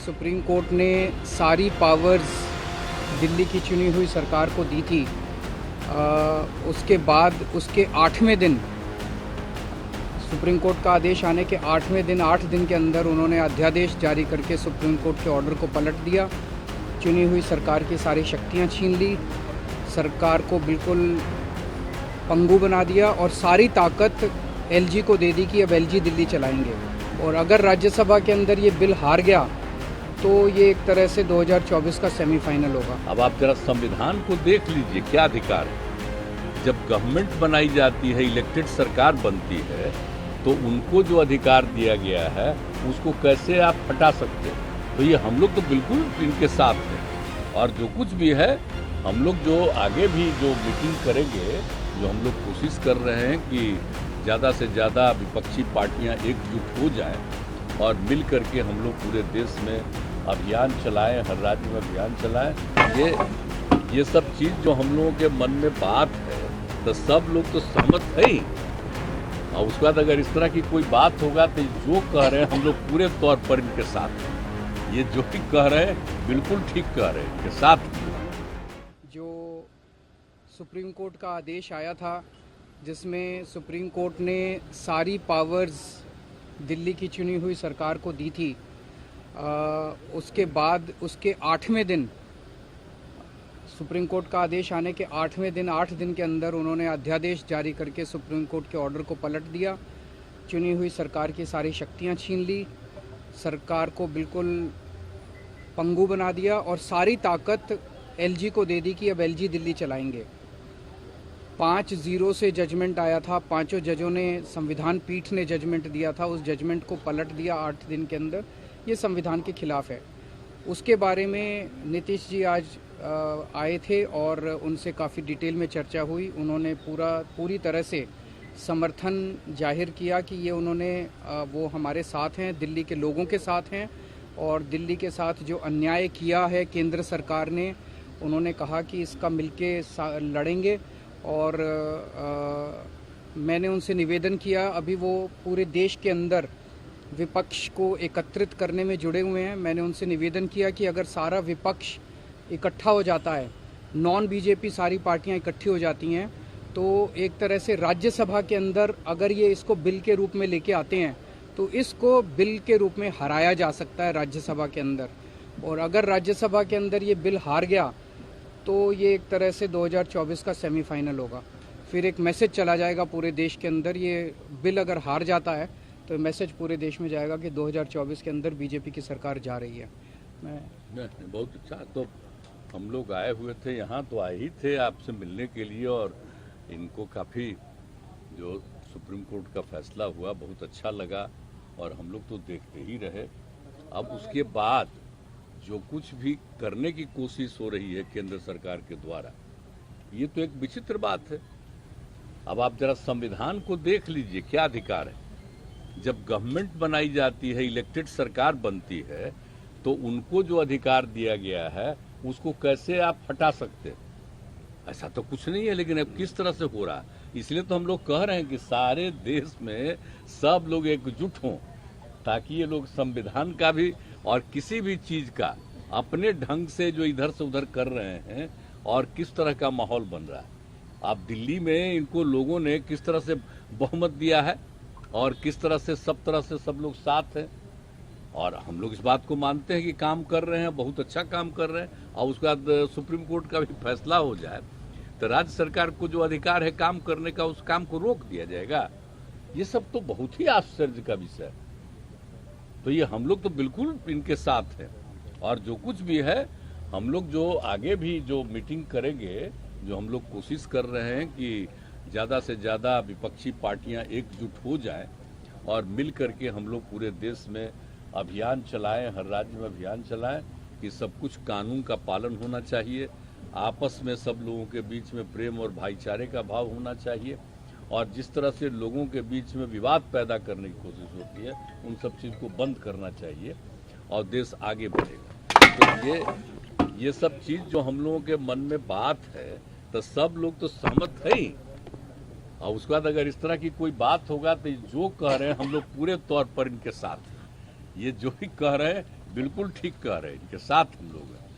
Supreme court ने सारी powers Delhi की चुनी हुई सरकार को दी थी। उसके बाद उसके 8वें दिन सुप्रीम कोर्ट का आदेश आने के 8वें दिन 8 दिन के अंदर उन्होंने अध्यादेश जारी करके सुप्रीम कोर्ट के ऑर्डर को पलट दिया। चुनी हुई सरकार की सारी शक्तियां छीन ली, सरकार को बिल्कुल पंगु बना दिया और सारी ताकत एलजी को दे दी कि अब एलजी दिल्ली चलाएंगे। और अगर राज्यसभा के अंदर ये बिल हार गया तो ये एक तरह से 2024 का सेमीफाइनल होगा। अब आप जरा संविधान को देख लीजिए, क्या अधिकार है। जब गवर्नमेंट बनाई जाती है, इलेक्टेड सरकार बनती है, तो उनको जो अधिकार दिया गया है उसको कैसे आप हटा सकते हैं। तो ये हम लोग तो बिल्कुल इनके साथ हैं और जो कुछ भी है हम लोग जो आगे भी जो मीटिंग करेंगे, जो हम लोग कोशिश कर रहे हैं कि ज़्यादा से ज़्यादा विपक्षी पार्टियां एकजुट हो जाएं और मिल करके हम लोग पूरे देश में अभियान चलाएं, हर राज्य में अभियान चलाएं। ये सब चीज़ जो हम लोगों के मन में बात है तो सब लोग तो सहमत है ही। और उसके बाद अगर इस तरह की कोई बात होगा तो जो कह रहे हैं हम लोग पूरे तौर पर इनके साथ हैं। ये जो भी कह रहे हैं बिल्कुल ठीक कह रहे हैं, इनके साथ। जो सुप्रीम कोर्ट का आदेश आया था जिसमें सुप्रीम कोर्ट ने सारी पावर्स दिल्ली की चुनी हुई सरकार को दी थी, उसके बाद उसके 8वें दिन सुप्रीम कोर्ट का आदेश आने के 8वें दिन 8 दिन के अंदर उन्होंने अध्यादेश जारी करके सुप्रीम कोर्ट के ऑर्डर को पलट दिया। चुनी हुई सरकार की सारी शक्तियां छीन ली, सरकार को बिल्कुल पंगु बना दिया और सारी ताकत एलजी को दे दी कि अब एलजी दिल्ली चलाएंगे। 5-0 से जजमेंट आया था, पांचों जजों ने, संविधान पीठ ने जजमेंट दिया था, उस जजमेंट को पलट दिया 8 दिन के अंदर। ये संविधान के खिलाफ है। उसके बारे में नीतीश जी आज आए थे और उनसे काफ़ी डिटेल में चर्चा हुई। उन्होंने पूरी तरह से समर्थन जाहिर किया कि ये वो हमारे साथ हैं, दिल्ली के लोगों के साथ हैं और दिल्ली के साथ जो अन्याय किया है केंद्र सरकार ने, उन्होंने कहा कि इसका मिलके लड़ेंगे। और मैंने उनसे निवेदन किया, अभी वो पूरे देश के अंदर विपक्ष को एकत्रित करने में जुड़े हुए हैं। मैंने उनसे निवेदन किया कि अगर सारा विपक्ष इकट्ठा हो जाता है, नॉन बीजेपी सारी पार्टियां इकट्ठी हो जाती हैं, तो एक तरह से राज्यसभा के अंदर अगर ये इसको बिल के रूप में लेके आते हैं तो इसको बिल के रूप में हराया जा सकता है राज्यसभा के अंदर। और अगर राज्यसभा के अंदर ये बिल हार गया तो ये एक तरह से 2024 का सेमीफाइनल होगा। फिर एक मैसेज चला जाएगा पूरे देश के अंदर। ये बिल अगर हार जाता है तो मैसेज पूरे देश में जाएगा कि 2024 के अंदर बीजेपी की सरकार जा रही है। बहुत अच्छा। तो हम लोग आए हुए थे यहाँ, तो आए ही थे आपसे मिलने के लिए और इनको काफ़ी जो सुप्रीम कोर्ट का फैसला हुआ बहुत अच्छा लगा और हम लोग तो देखते ही रहे। अब उसके बाद जो कुछ भी करने की कोशिश हो रही है केंद्र सरकार के द्वारा, ये तो एक विचित्र बात है। अब आप जरा संविधान को देख लीजिए, क्या अधिकार है। जब गवर्नमेंट बनाई जाती है, इलेक्टेड सरकार बनती है, तो उनको जो अधिकार दिया गया है उसको कैसे आप हटा सकते हैं। ऐसा तो कुछ नहीं है, लेकिन अब किस तरह से हो रहा है। इसलिए तो हम लोग कह रहे हैं कि सारे देश में सब लोग एकजुट हों ताकि ये लोग संविधान का भी और किसी भी चीज का अपने ढंग से जो इधर से उधर कर रहे हैं और किस तरह का माहौल बन रहा है। आप दिल्ली में इनको लोगों ने किस तरह से बहुमत दिया है और किस तरह से सब लोग साथ हैं और हम लोग इस बात को मानते हैं कि काम कर रहे हैं, बहुत अच्छा काम कर रहे हैं। और उसके बाद सुप्रीम कोर्ट का भी फैसला हो जाए तो राज्य सरकार को जो अधिकार है काम करने का, उस काम को रोक दिया जाएगा। ये सब तो बहुत ही आश्चर्य का विषय है। तो ये हम लोग तो बिल्कुल इनके साथ हैं और जो कुछ भी है हम लोग जो आगे भी जो मीटिंग करेंगे, जो हम लोग कोशिश कर रहे हैं कि ज़्यादा से ज़्यादा विपक्षी पार्टियां एकजुट हो जाएं और मिल करके हम लोग पूरे देश में अभियान चलाएं, हर राज्य में अभियान चलाएं कि सब कुछ कानून का पालन होना चाहिए, आपस में सब लोगों के बीच में प्रेम और भाईचारे का भाव होना चाहिए और जिस तरह से लोगों के बीच में विवाद पैदा करने की कोशिश होती है उन सब चीज़ को बंद करना चाहिए और देश आगे बढ़ेगा। तो ये सब चीज़ जो हम लोगों के मन में बात है तो सब लोग तो सहमत है ही। और उसके बाद अगर इस तरह की कोई बात होगा तो जो कह रहे हैं हम लोग पूरे तौर पर इनके साथ हैं। ये जो भी कह रहे हैं बिल्कुल ठीक कह रहे हैं, इनके साथ हम लोग हैं।